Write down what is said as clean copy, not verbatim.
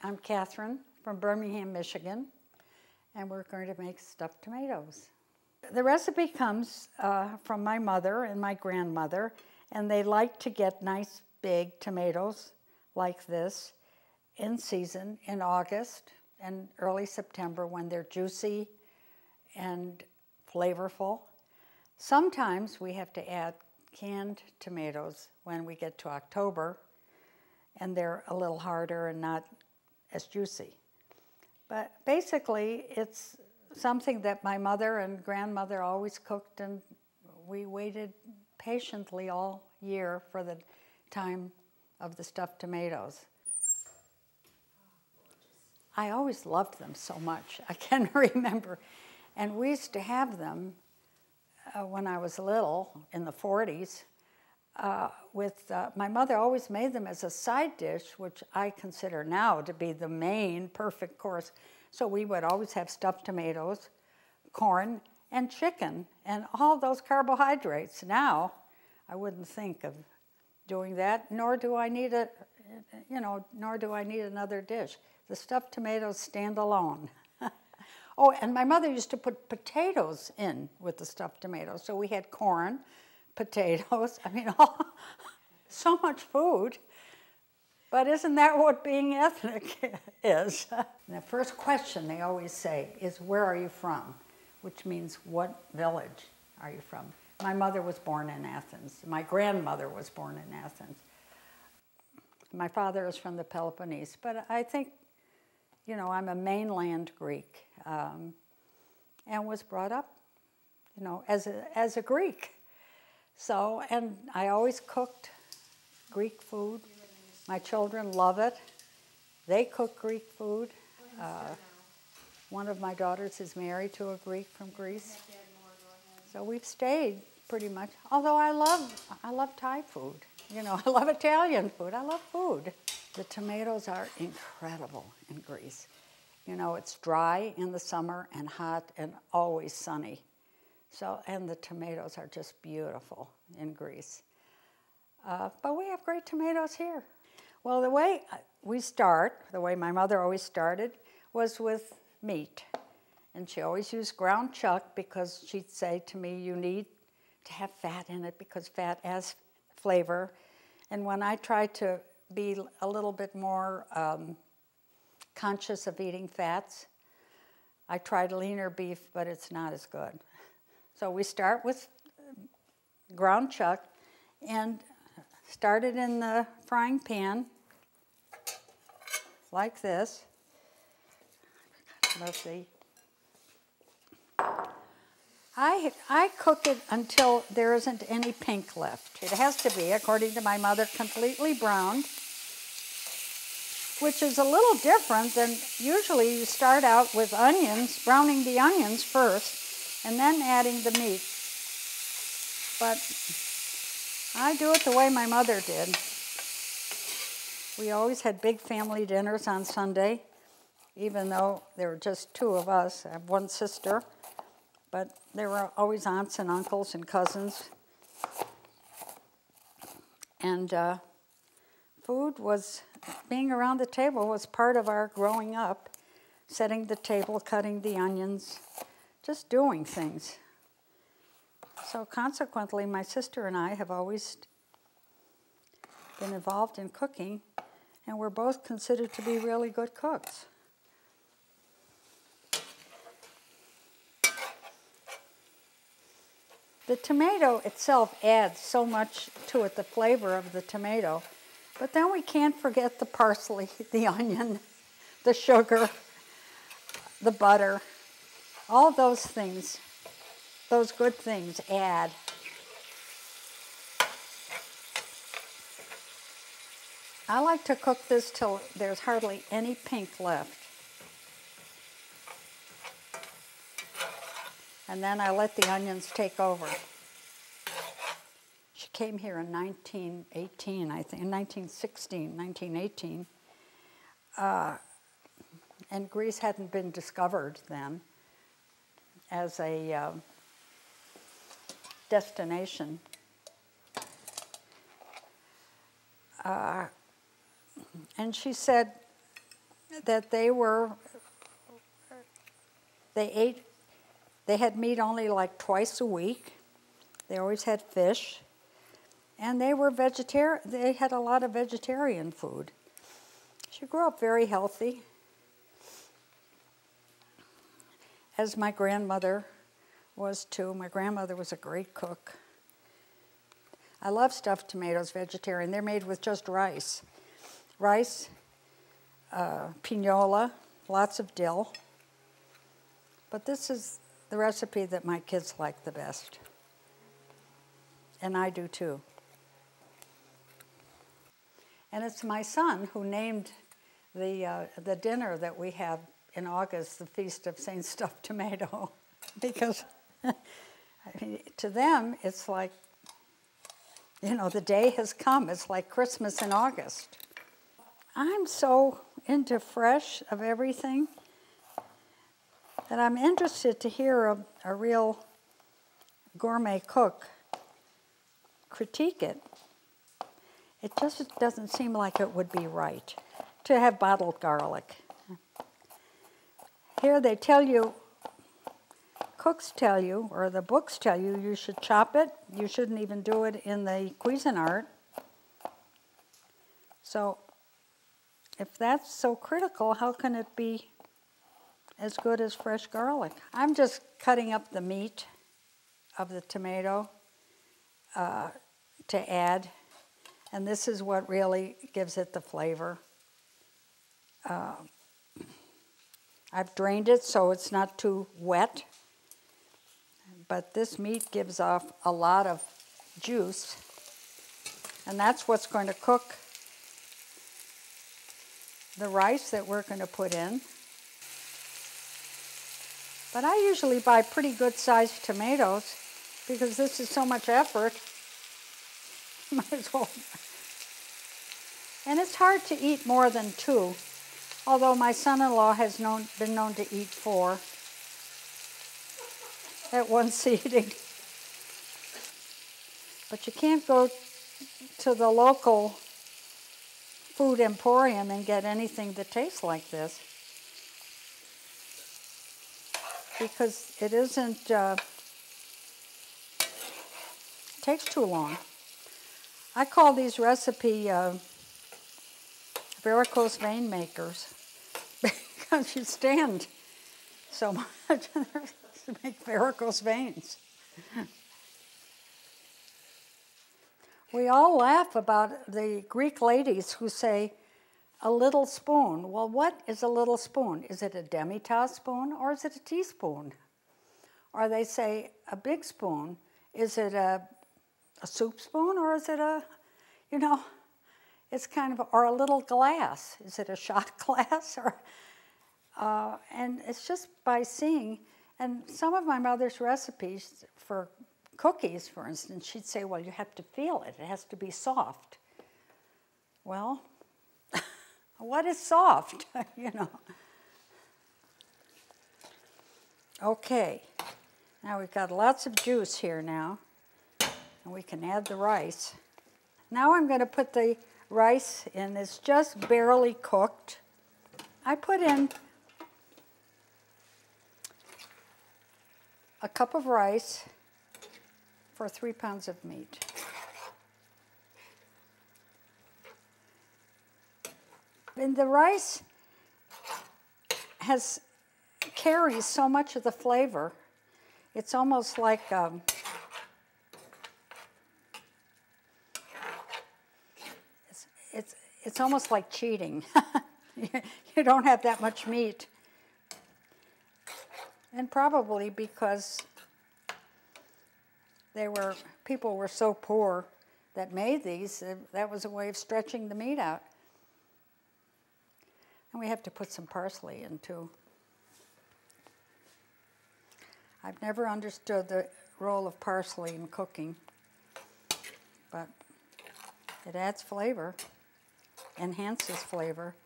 I'm Katherine from Birmingham, Michigan, and we're going to make stuffed tomatoes. The recipe comes from my mother and my grandmother, and they like to get nice big tomatoes like this in season in August and early September when they're juicy and flavorful. Sometimes we have to add canned tomatoes when we get to October, and they're a little harder and not as juicy. But basically, it's something that my mother and grandmother always cooked, and we waited patiently all year for the time of the stuffed tomatoes. I always loved them so much. I can remember. And we used to have them when I was little, in the 40s, my mother always made them as a side dish, which I consider now to be the main perfect course. So we would always have stuffed tomatoes, corn, and chicken, and all those carbohydrates. Now, I wouldn't think of doing that, nor do I need another dish. The stuffed tomatoes stand alone. Oh, and my mother used to put potatoes in with the stuffed tomatoes. So we had corn, potatoes, so much food. But isn't that what being ethnic is? And the first question they always say is, where are you from? Which means, what village are you from? My mother was born in Athens. My grandmother was born in Athens. My father is from the Peloponnese, but I think, I'm a mainland Greek, and was brought up, as a Greek. So, and I always cooked Greek food. My children love it. They cook Greek food. One of my daughters is married to a Greek from Greece. So we've stayed pretty much. Although I love Thai food. I love Italian food. I love food. The tomatoes are incredible in Greece. It's dry in the summer and hot and always sunny. So, and the tomatoes are just beautiful in Greece. But we have great tomatoes here. Well, the way the way my mother always started, was with meat. And she always used ground chuck because she'd say to me, you need to have fat in it because fat adds flavor. And when I tried to be a little bit more conscious of eating fats, I tried leaner beef, but it's not as good. So we start with ground chuck and start it in the frying pan like this. Let's see. I cook it until there isn't any pink left. It has to be, according to my mother, completely browned, which is a little different than usually you start out with onions, browning the onions first, and then adding the meat. But I do it the way my mother did. We always had big family dinners on Sunday, even though there were just two of us. I have one sister, but there were always aunts and uncles and cousins. And being around the table was part of our growing up, setting the table, cutting the onions, just doing things. So consequently, my sister and I have always been involved in cooking, and we're both considered to be really good cooks. The tomato itself adds so much to it, the flavor of the tomato, but then we can't forget the parsley, the onion, the sugar, the butter, all those things. Those good things add. I like to cook this till there's hardly any pink left. And then I let the onions take over. She came here in 1918, I think, in 1918. And Greece hadn't been discovered then as a destination. And she said, that they had meat only like twice a week. They always had fish. And they were vegetarian. They had a lot of vegetarian food. She grew up very healthy, as my grandmother was too. My grandmother was a great cook. I love stuffed tomatoes, vegetarian. They're made with just rice. Rice, pinola, lots of dill. But this is the recipe that my kids like the best. And I do too. And it's my son who named the dinner that we have in August the Feast of Saint Stuffed Tomato. Because I mean, to them, it's like, you know, the day has come. It's like Christmas in August. I'm so into fresh of everything that I'm interested to hear a real gourmet cook critique it. It just doesn't seem like it would be right to have bottled garlic. Here they tell you, cooks tell you, or the books tell you, you should chop it. You shouldn't even do it in the Cuisinart. So if that's so critical, how can it be as good as fresh garlic? I'm just cutting up the meat of the tomato to add. And this is what really gives it the flavor. I've drained it so it's not too wet. But this meat gives off a lot of juice. And that's what's going to cook the rice that we're going to put in. But I usually buy pretty good sized tomatoes because this is so much effort. Might as well. And it's hard to eat more than 2, although my son-in-law has been known to eat 4 at one sitting. But you can't go to the local food emporium and get anything that tastes like this, because it isn't, takes too long. I call these recipe varicose vein makers because you stand so much to make varicose veins. We all laugh about the Greek ladies who say a little spoon. Well, what is a little spoon? Is it a demi-tasse spoon or is it a teaspoon? Or they say a big spoon. Is it a soup spoon or is it a, you know, it's kind of, or a little glass. Is it a shot glass? Or, and it's just by seeing, and some of my mother's recipes for cookies, for instance, she'd say, well, you have to feel it. It has to be soft. Well, what is soft, you know? Okay, now we've got lots of juice here now, and we can add the rice. Now I'm going to put the rice in. It's just barely cooked. I put in a cup of rice for 3 pounds of meat. And the rice carries so much of the flavor. It's almost like it's almost like cheating. You don't have that much meat. And probably because people were so poor that made these, that was a way of stretching the meat out. And we have to put some parsley in too. I've never understood the role of parsley in cooking, but it adds flavor, enhances flavor.